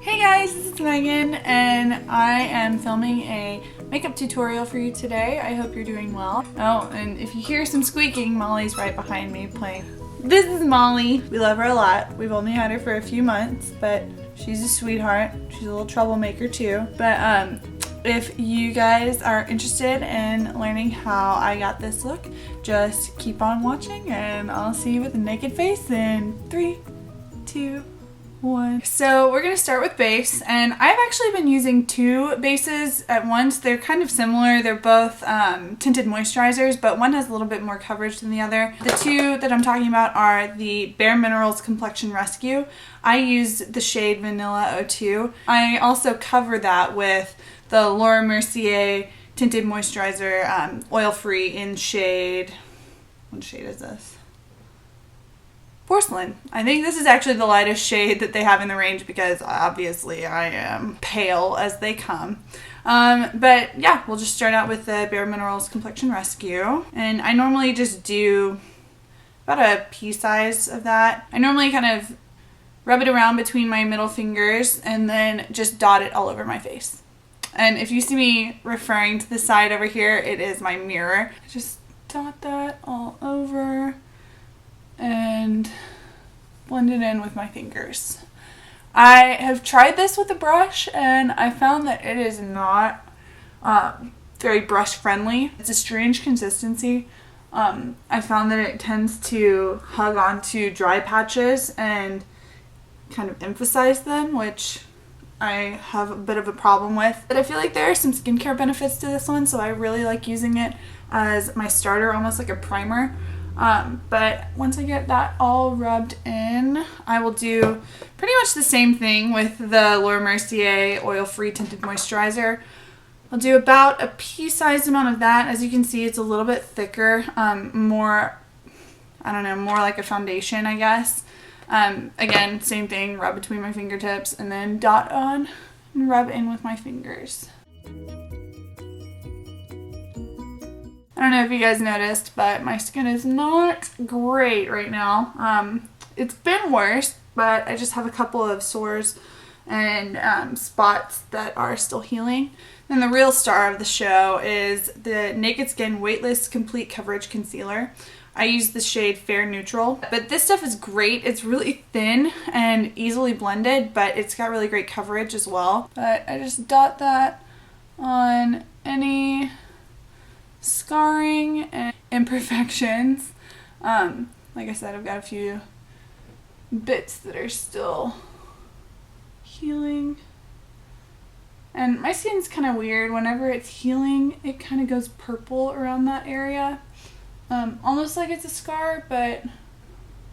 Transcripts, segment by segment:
Hey guys, this is Megan and I am filming a makeup tutorial for you today. I hope you're doing well. Oh, and if you hear some squeaking, Molly's right behind me playing. This is Molly. We love her a lot. We've only had her for a few months, but she's a sweetheart. She's a little troublemaker too. But if you guys are interested in learning how I got this look, just keep on watching and I'll see you with a naked face in 3, 2, 1. So we're going to start with base, and I've actually been using two bases at once. They're kind of similar. They're both tinted moisturizers, but one has a little bit more coverage than the other. The two that I'm talking about are the Bare Minerals Complexion Rescue. I use the shade Vanilla 02. I also cover that with the Mercier Tinted Moisturizer, oil-free in shade, what shade is this? Porcelain. I think this is actually the lightest shade that they have in the range because obviously I am pale as they come. But yeah, we'll just start out with the Bare Minerals Complexion Rescue. And I normally just do about a pea size of that. I normally kind of rub it around between my middle fingers and then just dot it all over my face. And if you see me referring to the side over here, it is my mirror. Just dot that all over and blend it in with my fingers. I have tried this with a brush and I found that it is not very brush friendly. It's a strange consistency. I found that it tends to hug onto dry patches and kind of emphasize them, which I have a bit of a problem with. But I feel like there are some skincare benefits to this one, so I really like using it as my starter, almost like a primer. But once I get that all rubbed in, I will do pretty much the same thing with the Mercier oil-free tinted moisturizer. I'll do about a pea-sized amount of that. As you can see, it's a little bit thicker, more, I don't know, more like a foundation, I guess. Again, same thing, rub between my fingertips and then dot on and rub in with my fingers. I don't know if you guys noticed, but my skin is not great right now. It's been worse, but I just have a couple of sores and spots that are still healing. And the real star of the show is the Naked Skin Weightless Complete Coverage Concealer. I use the shade Fair Neutral, but this stuff is great. It's really thin and easily blended, but it's got really great coverage as well. But I just dot that on any scarring and imperfections. Like I said, I've got a few bits that are still healing. And my skin's kind of weird. Whenever it's healing, it kind of goes purple around that area. Almost like it's a scar, but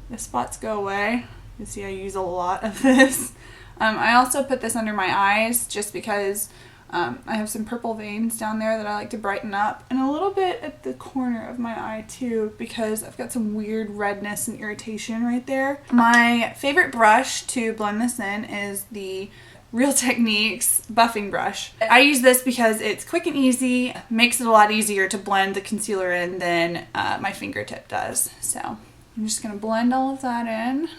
the spots go away. You can see I use a lot of this. I also put this under my eyes just because I have some purple veins down there that I like to brighten up, and a little bit at the corner of my eye too because I've got some weird redness and irritation right there. My favorite brush to blend this in is the Real Techniques buffing brush. I use this because it's quick and easy, makes it a lot easier to blend the concealer in than my fingertip does. So I'm just going to blend all of that in.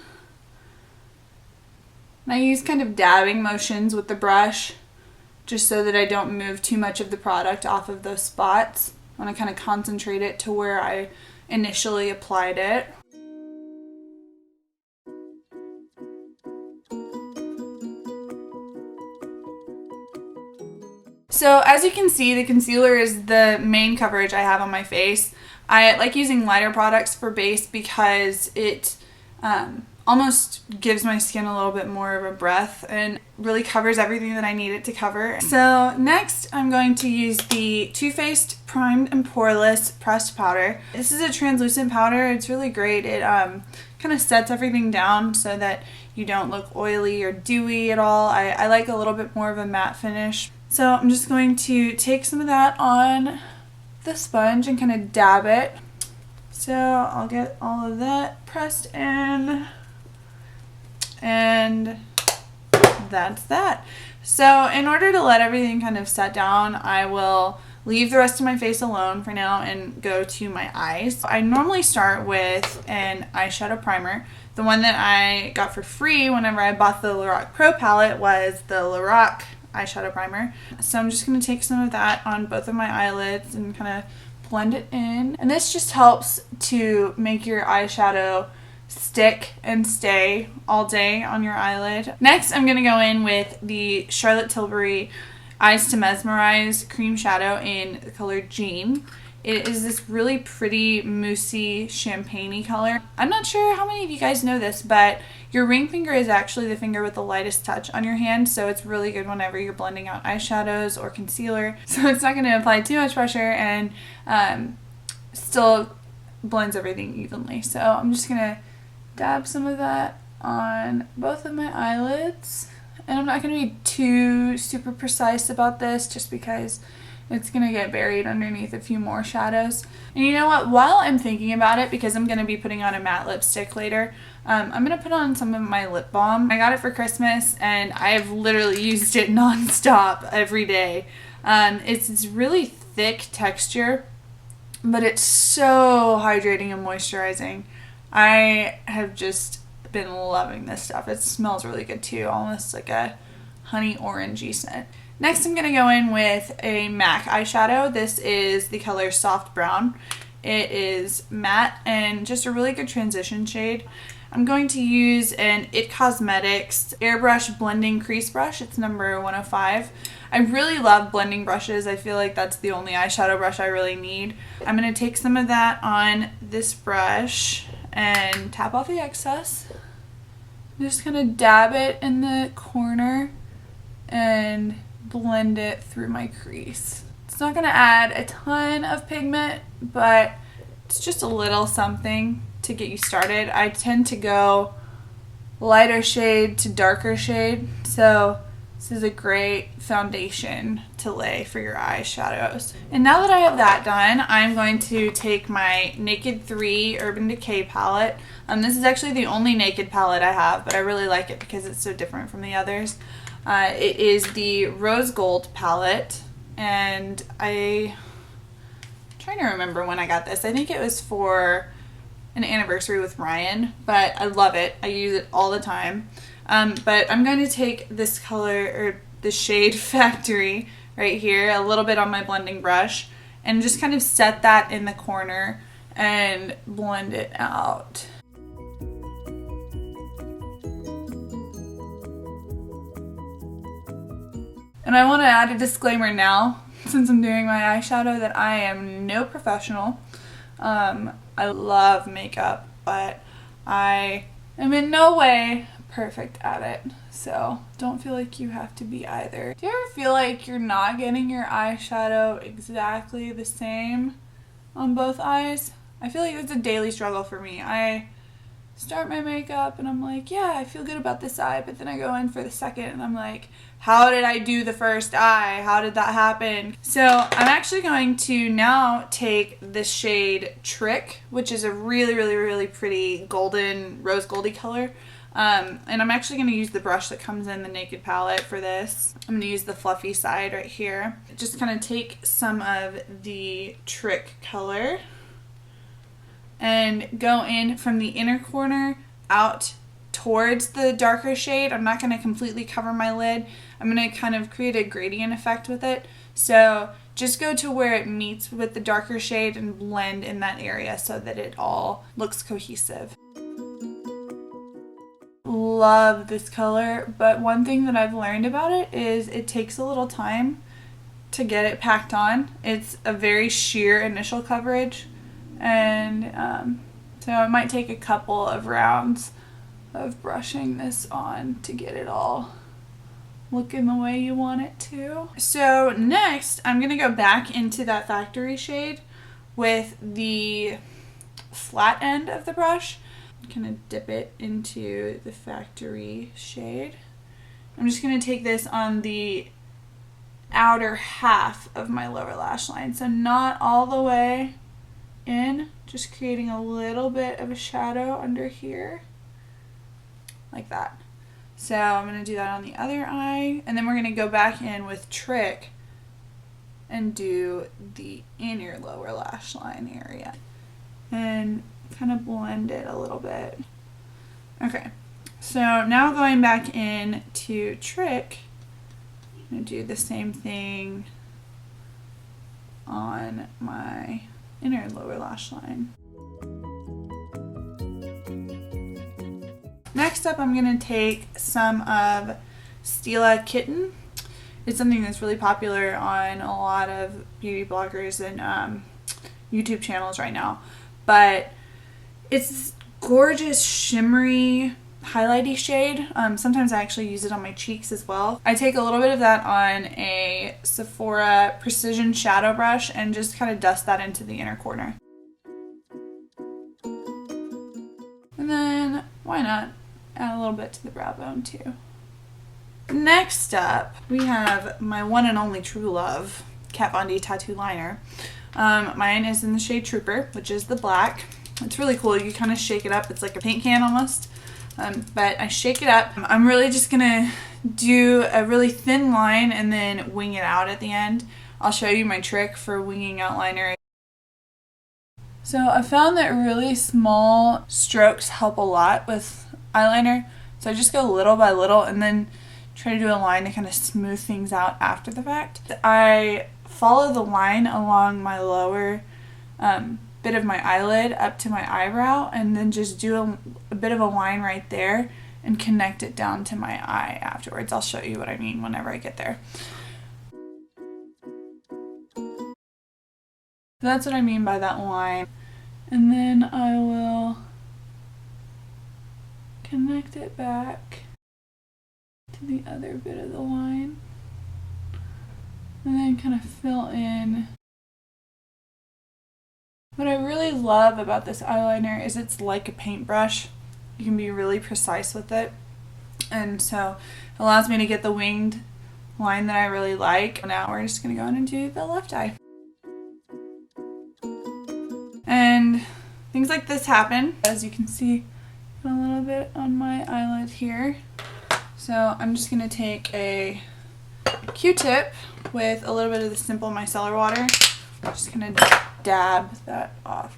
And I use kind of dabbing motions with the brush just so that I don't move too much of the product off of those spots. I want to kind of concentrate it to where I initially applied it. So as you can see, the concealer is the main coverage I have on my face. I like using lighter products for base because it almost gives my skin a little bit more of a breath and really covers everything that I need it to cover. So next I'm going to use the Too Faced Primed and Poreless Pressed Powder. This is a translucent powder. It's really great. It kind of sets everything down so that you don't look oily or dewy at all. I like a little bit more of a matte finish. So I'm just going to take some of that on the sponge and kind of dab it. So I'll get all of that pressed in. And that's that. So in order to let everything kind of set down, I will leave the rest of my face alone for now and go to my eyes. I normally start with an eyeshadow primer. The one that I got for free whenever I bought the Lorac Pro palette was the Lorac eyeshadow primer. So I'm just going to take some of that on both of my eyelids and kind of blend it in. And this just helps to make your eyeshadow stick and stay all day on your eyelid. Next, I'm going to go in with the Charlotte Tilbury Eyes to Mesmerize cream shadow in the color Jean. It is this really pretty moussey champagne-y color. I'm not sure how many of you guys know this, but your ring finger is actually the finger with the lightest touch on your hand, so it's really good whenever you're blending out eyeshadows or concealer. So it's not going to apply too much pressure and still blends everything evenly. So I'm just going to dab some of that on both of my eyelids. And I'm not going to be too super precise about this just because it's going to get buried underneath a few more shadows. And you know what? While I'm thinking about it, because I'm going to be putting on a matte lipstick later, I'm going to put on some of my lip balm. I got it for Christmas and I've literally used it non-stop every day. It's this really thick texture, but it's so hydrating and moisturizing. I have just been loving this stuff. It smells really good too, almost like a honey orangey scent. Next, I'm going to go in with a MAC eyeshadow. This is the color Soft Brown. It is matte and just a really good transition shade. I'm going to use an IT Cosmetics Airbrush Blending Crease Brush. It's number 105. I really love blending brushes. I feel like that's the only eyeshadow brush I really need. I'm going to take some of that on this brush and tap off the excess. I'm just going to dab it in the corner and blend it through my crease. It's not going to add a ton of pigment, but it's just a little something to get you started. I tend to go lighter shade to darker shade, so this is a great foundation to lay for your eyeshadows. And now that I have that done, I'm going to take my Naked 3 Urban Decay palette. This is actually the only Naked palette I have, but I really like it because it's so different from the others. It is the Rose Gold palette, and I'm trying to remember when I got this. I think it was for an anniversary with Ryan, but I love it. I use it all the time. But I'm going to take this color, or the shade Factory right here, a little bit on my blending brush, and just kind of set that in the corner and blend it out. And I want to add a disclaimer now, since I'm doing my eyeshadow, that I am no professional. I love makeup, but I am in no way perfect at it. So don't feel like you have to be either. Do you ever feel like you're not getting your eyeshadow exactly the same on both eyes? I feel like it's a daily struggle for me. I start my makeup and I'm like, yeah, I feel good about this eye, but then I go in for the second and I'm like, how did I do the first eye? How did that happen? So I'm actually going to now take this shade Trick, which is a really, really, really pretty golden, rose goldy color. And I'm actually going to use the brush that comes in the Naked palette for this. I'm going to use the fluffy side right here. Just kind of take some of the Trick color and go in from the inner corner out towards the darker shade. I'm not going to completely cover my lid. I'm going to kind of create a gradient effect with it. So just go to where it meets with the darker shade and blend in that area so that it all looks cohesive. Love this color, but one thing that I've learned about it is it takes a little time to get it packed on. It's a very sheer initial coverage, and so it might take a couple of rounds of brushing this on to get it all looking the way you want it to. So next, I'm going to go back into that Factory shade with the flat end of the brush. Kind of dip it into the Factory shade. I'm just going to take this on the outer half of my lower lash line, so not all the way in, just creating a little bit of a shadow under here, like that. So I'm going to do that on the other eye, and then we're going to go back in with Trick and do the inner lower lash line area and kind of blend it a little bit. Okay, so now going back in to Trick, I'm going to do the same thing on my inner lower lash line. Next up, I'm going to take some of Stila Kitten. It's something that's really popular on a lot of beauty bloggers and YouTube channels right now. But it's gorgeous, shimmery, highlighty shade. Sometimes I actually use it on my cheeks as well. I take a little bit of that on a Sephora Precision Shadow Brush and just kind of dust that into the inner corner. And then, why not, add a little bit to the brow bone too. Next up, we have my one and only true love, Kat Von D Tattoo Liner. Mine is in the shade Trooper, which is the black. It's really cool. You kind of shake it up. It's like a paint can almost. But I shake it up. I'm really just going to do a really thin line and then wing it out at the end. I'll show you my trick for winging out liner. So I found that really small strokes help a lot with eyeliner. So I just go little by little and then try to do a line to kind of smooth things out after the fact. I follow the line along my lower bit of my eyelid up to my eyebrow and then just do a bit of a line right there and connect it down to my eye afterwards. I'll show you what I mean whenever I get there. So that's what I mean by that line. And then I will connect it back to the other bit of the line. And then kind of fill in. What I really love about this eyeliner is it's like a paintbrush. You can be really precise with it. And so it allows me to get the winged line that I really like. Now we're just going to go in and do the left eye. And things like this happen. As you can see, a little bit on my eyelid here. So I'm just going to take a Q-tip with a little bit of the Simple Micellar water. I'm just going to dab that off.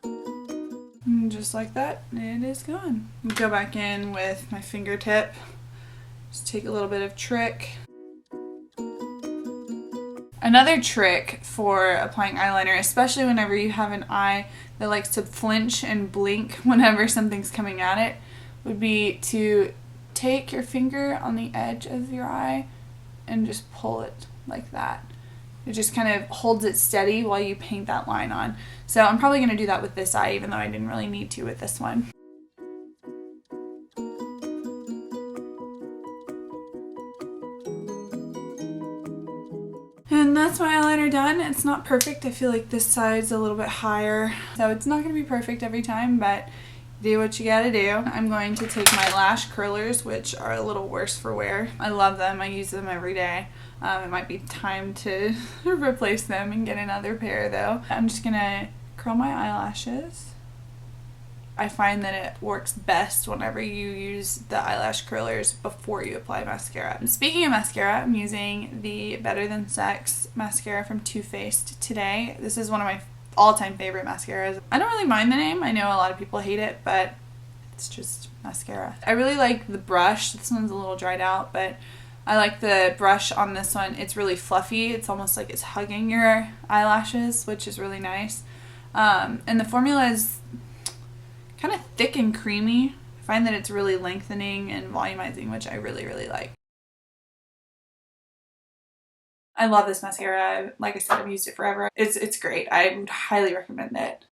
And just like that, it is gone. Go back in with my fingertip. Just take a little bit of Trick. Another trick for applying eyeliner, especially whenever you have an eye that likes to flinch and blink whenever something's coming at it, would be to take your finger on the edge of your eye and just pull it like that. It just kind of holds it steady while you paint that line on. So I'm probably going to do that with this eye, even though I didn't really need to with this one. And that's my eyeliner done. It's not perfect. I feel like this side's a little bit higher. So it's not going to be perfect every time, but do what you gotta do. I'm going to take my lash curlers, which are a little worse for wear. I love them. I use them every day. It might be time to replace them and get another pair though. I'm just gonna curl my eyelashes. I find that it works best whenever you use the eyelash curlers before you apply mascara. And speaking of mascara, I'm using the Better Than Sex mascara from Too Faced today. This is one of my all-time favorite mascaras. I don't really mind the name. I know a lot of people hate it, but it's just mascara. I really like the brush. This one's a little dried out, but I like the brush on this one. It's really fluffy. It's almost like it's hugging your eyelashes, which is really nice. And the formula is kind of thick and creamy. I find that it's really lengthening and volumizing, which I really, really like. I love this mascara. Like I said, I've used it forever. It's great. I would highly recommend it.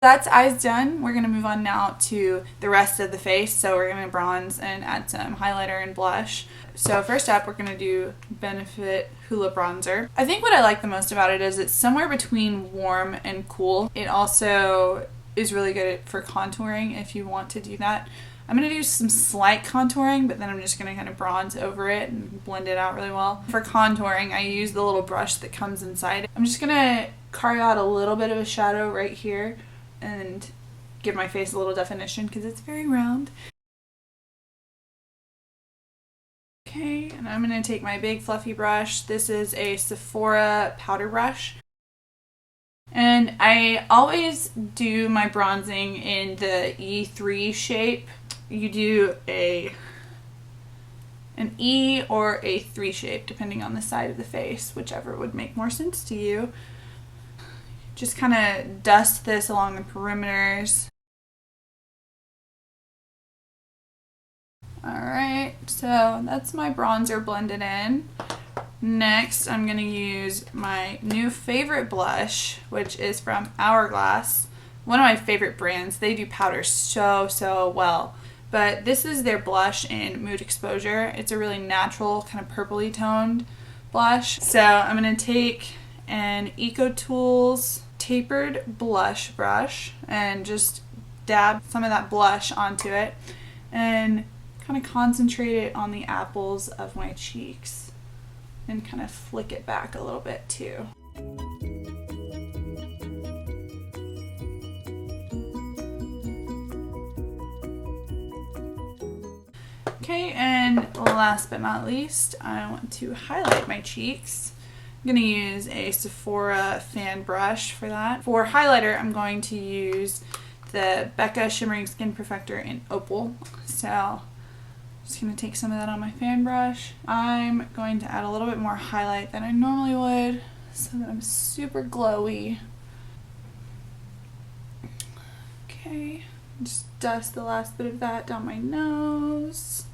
That's eyes done. We're going to move on now to the rest of the face. So we're going to bronze and add some highlighter and blush. So first up, we're going to do Benefit Hoola Bronzer. I think what I like the most about it is it's somewhere between warm and cool. It also is really good for contouring if you want to do that. I'm going to do some slight contouring, but then I'm just going to kind of bronze over it and blend it out really well. For contouring, I use the little brush that comes inside. I'm just going to carve out a little bit of a shadow right here and give my face a little definition because it's very round. Okay, and I'm going to take my big fluffy brush. This is a Sephora powder brush. And I always do my bronzing in the E3 shape. You do an E or a 3 shape, depending on the side of the face, whichever would make more sense to you. Just kind of dust this along the perimeters. Alright, so that's my bronzer blended in. Next, I'm going to use my new favorite blush, which is from Hourglass. One of my favorite brands. They do powders so well. But this is their blush in Mood Exposure. It's a really natural, kind of purpley toned blush. So I'm going to take an EcoTools tapered blush brush and just dab some of that blush onto it and kind of concentrate it on the apples of my cheeks and kind of flick it back a little bit too. Okay, and last but not least, I want to highlight my cheeks. I'm going to use a Sephora fan brush for that. For highlighter, I'm going to use the Becca Shimmering Skin Perfector in Opal. So just going to take some of that on my fan brush. I'm going to add a little bit more highlight than I normally would so that I'm super glowy. Okay, just dust the last bit of that down my nose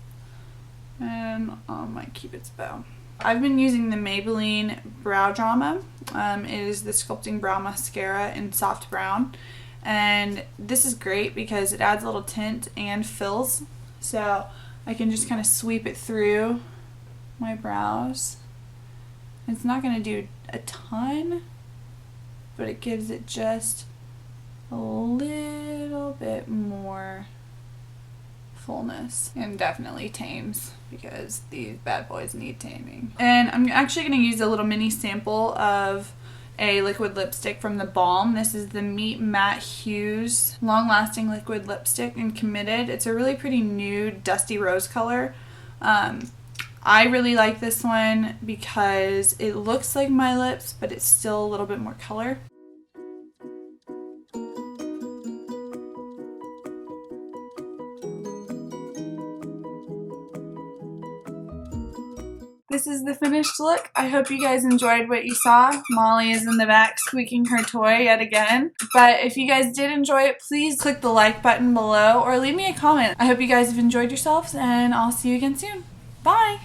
and on my Cupid's bow. I've been using the Maybelline Brow Drama. It is the Sculpting Brow Mascara in Soft Brown. And this is great because it adds a little tint and fills. So I can just kind of sweep it through my brows. It's not going to do a ton, but it gives it just a little bit more fullness and definitely tames because these bad boys need taming. And I'm actually going to use a little mini sample of a liquid lipstick from the Balm. This is the Meet Matte Hues Long Lasting Liquid Lipstick in Committed. It's a really pretty nude dusty rose color. I really like this one because it looks like my lips, but it's still a little bit more color. This is the finished look. I hope you guys enjoyed what you saw. Molly is in the back squeaking her toy yet again. But if you guys did enjoy it, please click the like button below or leave me a comment. I hope you guys have enjoyed yourselves and I'll see you again soon. Bye!